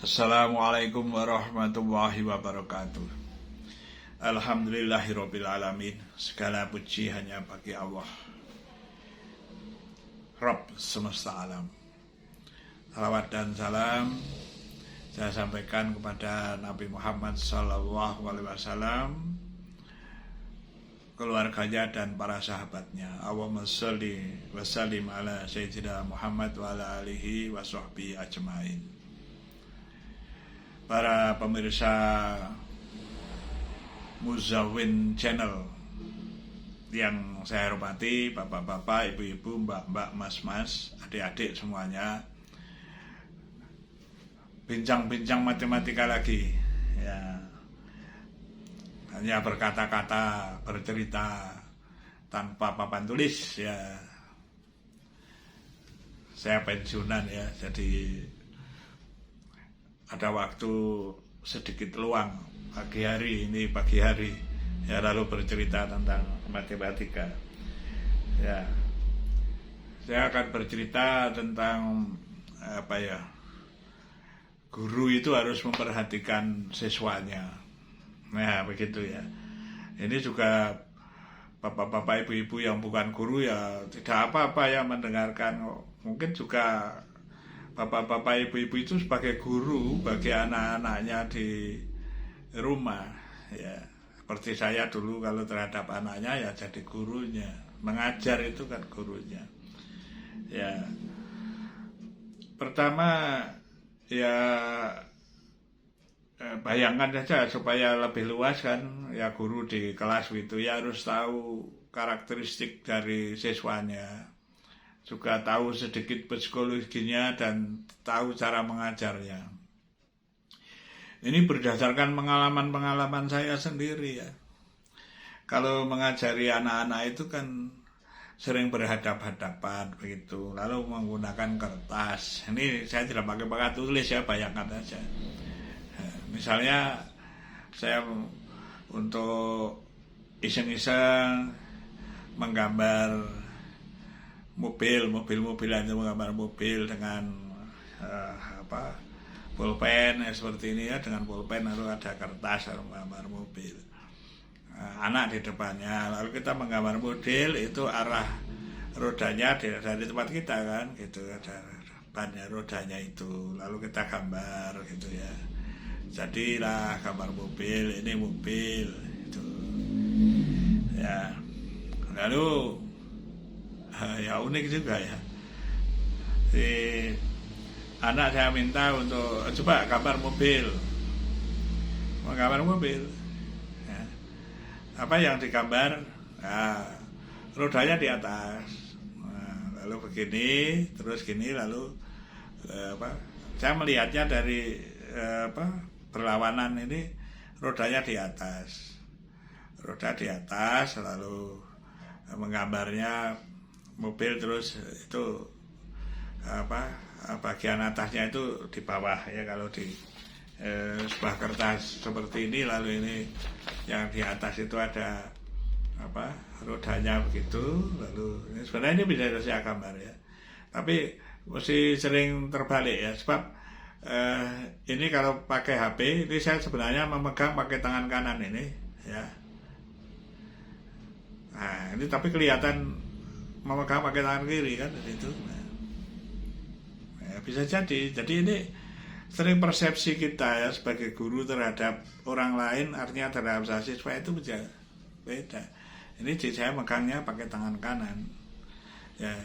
Assalamualaikum warahmatullahi wabarakatuh. Alhamdulillahirabbil alamin. Segala puji hanya bagi Allah, Rabb semesta alam. Salawat dan salam saya sampaikan kepada Nabi Muhammad SAW, keluarganya dan para sahabatnya. Allahumma sholli wa sallim ala sayyidina Muhammad wa ala alihi wa sahbihi ajmain. Para pemirsa Muzawin Channel yang saya hormati, bapak-bapak, ibu-ibu, mbak-mbak, mas-mas, adik-adik semuanya, bincang-bincang matematika lagi ya, hanya berkata-kata, bercerita tanpa papan tulis ya. Saya pensiunan ya, jadi ada waktu sedikit luang pagi hari ya, lalu bercerita tentang matematika ya. Saya akan bercerita tentang guru itu harus memperhatikan siswanya. Nah begitu ya. Ini juga bapak-bapak, ibu-ibu yang bukan guru ya tidak apa-apa ya mendengarkan. Mungkin juga bapak-bapak, ibu-ibu itu sebagai guru bagi anak-anaknya di rumah ya. Seperti saya dulu kalau terhadap anaknya ya jadi gurunya, mengajar itu kan gurunya ya. Pertama ya, bayangkan saja supaya lebih luas kan ya, guru di kelas itu ya harus tahu karakteristik dari siswanya, juga tahu sedikit psikologinya dan tahu cara mengajarnya. Ini berdasarkan pengalaman-pengalaman saya sendiri ya. Kalau mengajari anak-anak itu kan sering berhadap-hadapan begitu, lalu menggunakan kertas. Ini saya tidak pakai papan tulis ya, bayangkan saja. Misalnya saya untuk iseng-iseng menggambar mobil-mobilan, menggambar mobil dengan pulpen seperti ini ya, dengan pulpen lalu ada kertas menggambar mobil, anak di depannya, lalu kita menggambar model itu arah rodanya dari tempat kita kan gitu, ada bannya rodanya itu, lalu kita gambar gitu ya, jadilah gambar mobil, ini mobil itu ya. Lalu ya unik juga ya, si anak saya minta untuk coba gambar mobil, menggambar mobil ya. Apa yang digambar? Nah, rodanya di atas, nah, lalu begini, terus gini, lalu saya melihatnya dari berlawanan, ini rodanya di atas, roda di atas, lalu menggambarnya mobil, terus itu bagian atasnya itu di bawah ya, kalau di sebuah kertas seperti ini, lalu ini yang di atas itu ada rodanya begitu, lalu ini sebenarnya ini bisa saya gambar ya, tapi mesti sering terbalik ya, sebab ini kalau pakai HP ini saya sebenarnya memegang pakai tangan kanan ini ya. Nah ini tapi kelihatan memegang pakai tangan kiri kan itu. Nah, ya, bisa jadi ini sering persepsi kita ya sebagai guru terhadap orang lain, artinya terhadap siswa itu beda. Ini saya megangnya pakai tangan kanan ya,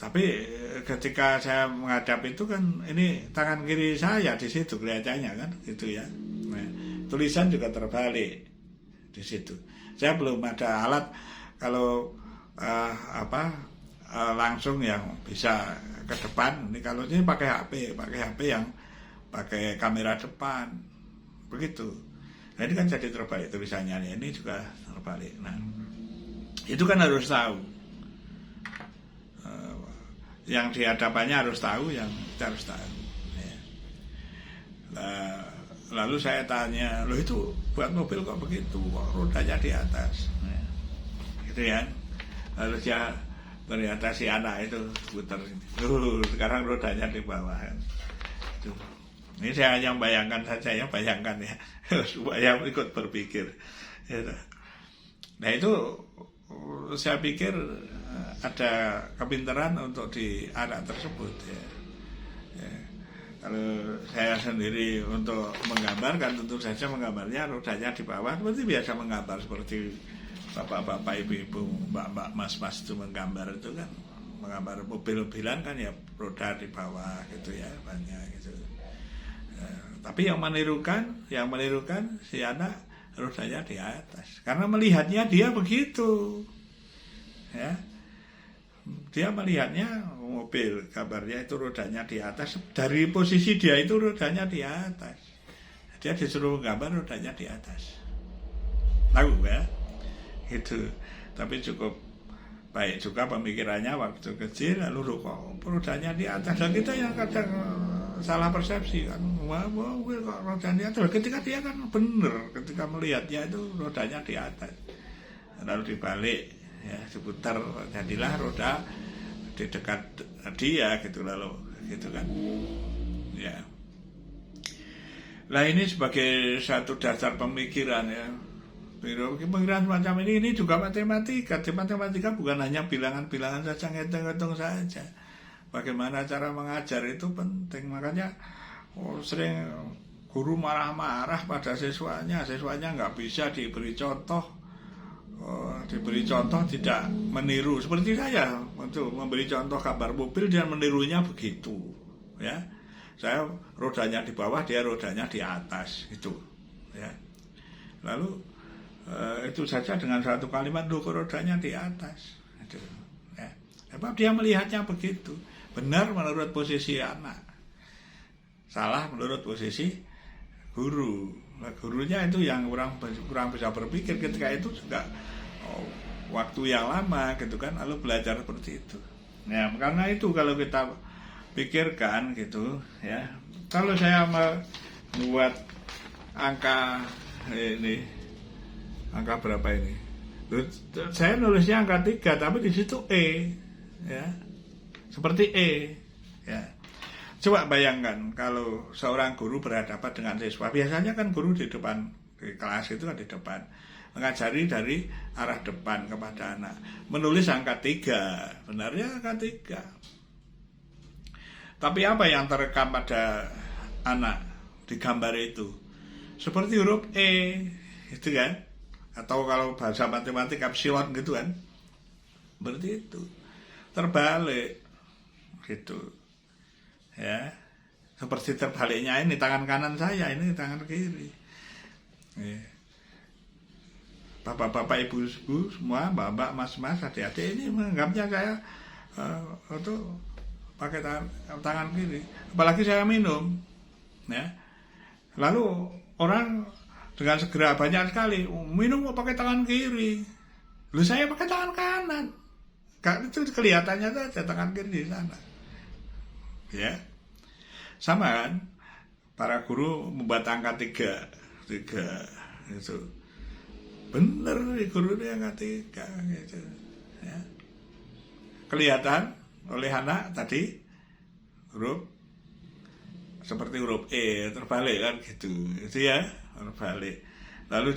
tapi ketika saya menghadap itu kan ini tangan kiri saya di situ kelihatannya kan gitu ya. Nah, tulisan juga terbalik di situ. Saya belum ada alat kalau langsung yang bisa ke depan. Ini kalau ini pakai HP yang pakai kamera depan begitu. Nah ini kan jadi terbalik tulisannya, ini juga terbalik. Nah itu kan harus tahu, yang di hadapannya harus tahu, yang kita harus tahu ya. Lalu saya tanya, loh itu buat mobil kok begitu, kok rodanya di atas ya. Gitu ya. Lalu dia ternyata si anak itu putar, sekarang rodanya di bawah kan. Ini saya hanya bayangkan saja ya, bayangkan ya, supaya ikut berpikir. Nah itu saya pikir ada kepintaran untuk di anak tersebut ya. Kalau saya sendiri untuk menggambarkan, tentu saja menggambarnya rodanya di bawah seperti biasa menggambar, seperti bapak-bapak, ibu-ibu, mbak-mbak, mas-mas itu menggambar itu kan, menggambar mobil-mobilan kan ya roda di bawah gitu ya, banyak gitu. Tapi yang menirukan si anak rodanya di atas, karena melihatnya dia begitu ya. Dia melihatnya mobil, kabarnya itu rodanya di atas. Dari posisi dia itu rodanya di atas. Dia disuruh gambar rodanya di atas. Tahu ya? Gitu. Tapi cukup baik juga pemikirannya waktu kecil. Lalu kok rodanya di atas. Dan kita yang kadang salah persepsi kan. Wah, kok rodanya di atas. Ketika dia kan benar. Ketika melihatnya itu rodanya di atas. Lalu dibalik. Ya, seputar, jadilah roda di dekat dia gitu, lalu gitu kan ya. Nah ini sebagai satu dasar pemikiran ya, pemikiran semacam ini juga matematika. Matematika bukan hanya bilangan-bilangan saja, ngitung-ngitung saja. Bagaimana cara mengajar itu penting. Makanya sering guru marah-marah pada siswanya nggak bisa diberi contoh, tidak meniru. Seperti saya untuk memberi contoh gambar mobil, dia menirunya begitu ya. Saya rodanya di bawah, dia rodanya di atas gitu ya. Lalu itu saja dengan satu kalimat, rodanya di atas gitu, ya. Sebab dia melihatnya begitu. Benar menurut posisi anak, salah menurut posisi guru. Nah, gurunya itu yang kurang bisa berpikir ketika itu juga waktu yang lama gitu kan, lalu belajar seperti itu. Ya, karena itu kalau kita pikirkan gitu ya, kalau saya membuat angka ini, angka berapa ini? Saya nulisnya angka 3, tapi di situ E ya. Seperti E ya. Coba bayangkan kalau seorang guru berhadapan dengan siswa, biasanya kan guru di depan, di kelas itu kan di depan, mengajari dari arah depan kepada anak, menulis angka 3, benarnya angka 3. Tapi apa yang terekam pada anak di gambar itu? Seperti huruf E, gitu kan? Atau kalau bahasa matematik epsilon gitu kan? Berarti itu terbalik, gitu. Ya, seperti terbaliknya ini tangan kanan saya, ini tangan kiri. Ya. Bapak-bapak, ibu-ibu semua, mbak-mbak, mas-mas, adik-adik ini menganggapnya saya untuk pakai tangan kiri. Apalagi saya minum, ya. Lalu orang dengan segera banyak sekali minum mau pakai tangan kiri. Lalu saya pakai tangan kanan. Itu kelihatannya saja tangan kiri di sana. Ya, sama kan? Para guru membuat angka 3 itu. Bener guru ini angka 3 gitu ya. Kelihatan oleh anak tadi huruf seperti huruf E terbalik kan gitu. Itu ya, terbalik. Lalu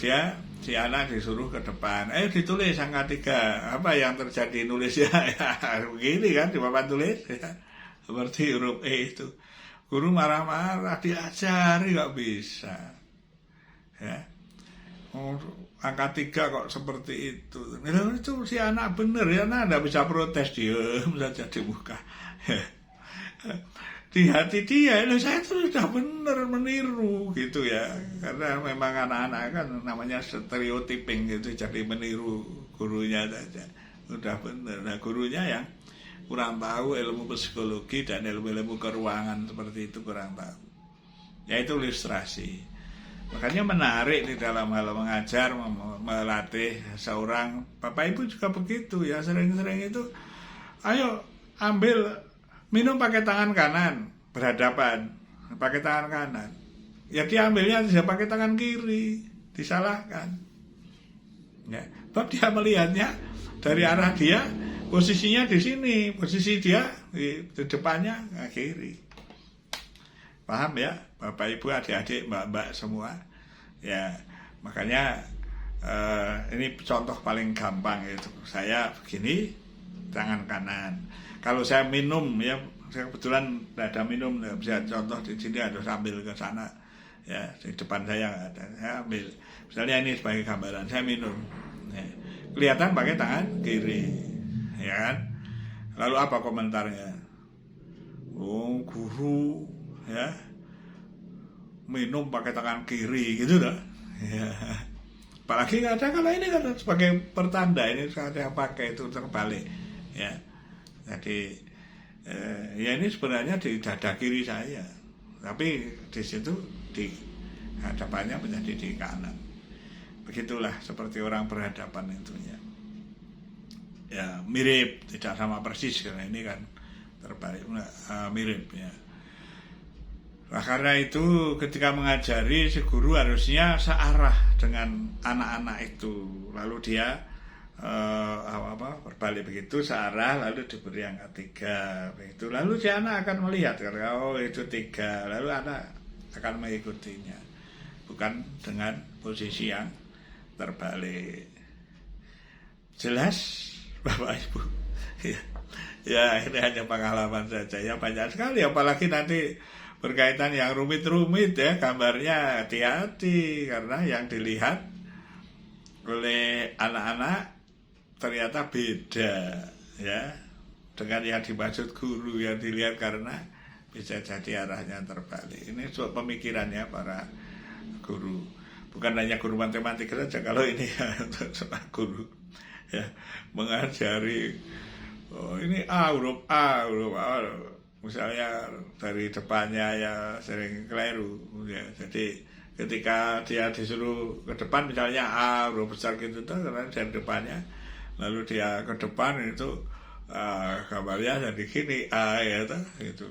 si anak disuruh ke depan, ditulis angka 3. Apa yang terjadi nulisnya ya, begini kan di papan tulis ya. Seperti huruf E itu. Guru marah-marah, diajari gak bisa ya. Angka 3 kok seperti itu. Nah, itu si anak bener ya, anak tidak bisa protes, diem saja di muka. Di hati dia, saya tuh sudah bener meniru gitu ya. Karena memang anak-anak kan namanya stereotyping gitu, jadi meniru gurunya saja. Udah bener. Nah gurunya yang kurang tahu ilmu psikologi dan ilmu-ilmu keuangan seperti itu, kurang tahu. Ya itu ilustrasi. Makanya menarik di dalam hal mengajar, melatih seorang bapak ibu juga begitu ya. Sering-sering itu, ayo ambil minum pakai tangan kanan, berhadapan pakai tangan kanan. Ya diambilnya tidak pakai tangan kiri, disalahkan. Ya, sebab dia melihatnya dari arah dia, posisinya di sini, posisi dia di depannya kiri. Paham ya, Bapak Ibu, adik-adik, mbak-mbak semua. Ya, makanya ini contoh paling gampang itu. Saya begini, tangan kanan. Kalau saya minum ya, saya kebetulan tidak ada minum, bisa contoh di sini ada sambil ke sana. Ya, di depan saya nggak ada, saya ambil. Misalnya ini sebagai gambaran, saya minum. Ya, kelihatan pakai tangan kiri, ya kan? Lalu apa komentarnya? Oh, guru, ya, minum pakai tangan kiri, gitu dah. Ya. Apalagi nggak ada kalau ini kan sebagai pertanda, ini saya pakai itu terbalik, ya. Jadi ya ini sebenarnya di dada kiri saya, tapi di situ di hadapannya menjadi di kanan. Begitulah seperti orang berhadapan itu ya. Ya mirip, tidak sama persis karena ini kan terbalik, mirip ya. Nah, karena itu ketika mengajari, si guru harusnya searah dengan anak-anak itu. Lalu dia berbalik begitu, searah, lalu diberi angka 3 begitu. Lalu si anak akan melihat, oh itu 3, lalu anak akan mengikutinya, bukan dengan posisi yang terbalik. Jelas Bapak Ibu? Ya ini hanya pengalaman saja ya, banyak sekali, apalagi nanti berkaitan yang rumit-rumit ya, gambarnya hati-hati, karena yang dilihat oleh anak-anak ternyata beda ya dengan yang dimaksud guru yang dilihat, karena bisa jadi arahnya terbalik. Ini soal pemikirannya para guru, bukan hanya guru matematika saja. Kalau ini ya untuk guru ya mengajari, oh ini huruf A, misalnya dari depannya ya sering keliru ya. Jadi ketika dia disuruh ke depan misalnya A huruf besar gitu tuh, karena dari depannya, lalu dia ke depan itu gambarnya jadi gini A ya tuh gitu.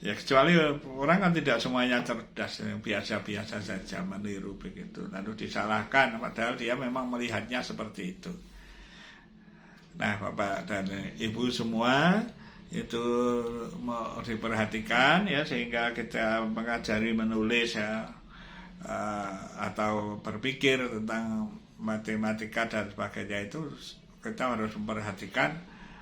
Ya kecuali orang kan tidak semuanya cerdas, yang biasa-biasa saja meniru begitu, lalu disalahkan padahal dia memang melihatnya seperti itu. Nah Bapak dan Ibu semua, itu mau diperhatikan ya, sehingga kita mengajari menulis ya, atau berpikir tentang matematika dan sebagainya, itu kita harus memperhatikan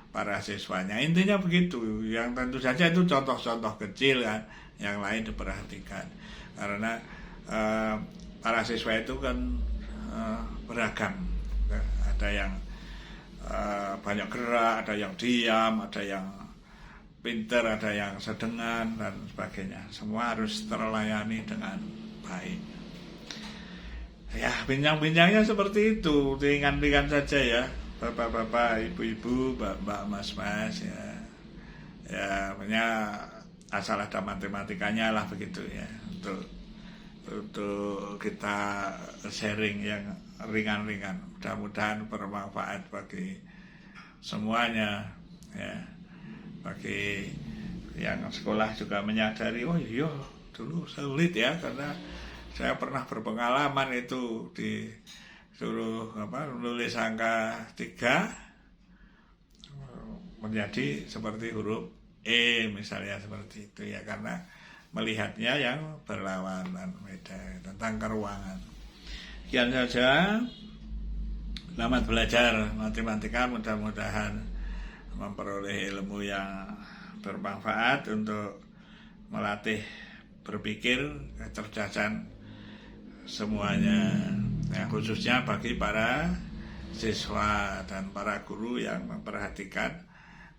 para siswanya. Intinya begitu. Yang tentu saja itu contoh-contoh kecil kan, yang lain diperhatikan karena para siswa itu kan beragam. Ada yang banyak gerak, ada yang diam, ada yang pinter, ada yang sedengan dan sebagainya. Semua harus terlayani dengan baik. Ya, bincang-bincangnya seperti itu, ringan-ringan saja ya, bapak-bapak, ibu-ibu, mbak-mbak, mas-mas ya. Ya, punya asal ada matematikanya lah begitu ya, untuk kita sharing yang ringan-ringan. Mudah-mudahan bermanfaat bagi semuanya ya. Bagi yang sekolah juga menyadari, oh iya dulu sulit ya, karena saya pernah berpengalaman itu disuruh menulis angka 3 menjadi seperti huruf E misalnya, seperti itu ya, karena melihatnya yang berlawanan, beda tentang keruangan. Sekian saja. Selamat belajar matematika, mudah-mudahan memperoleh ilmu yang bermanfaat untuk melatih berpikir, kecerdasan semuanya, ya, khususnya bagi para siswa dan para guru yang memperhatikan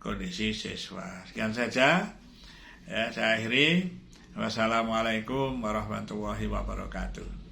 kondisi siswa. Sekian saja ya, saya akhiri. Wassalamualaikum warahmatullahi wabarakatuh.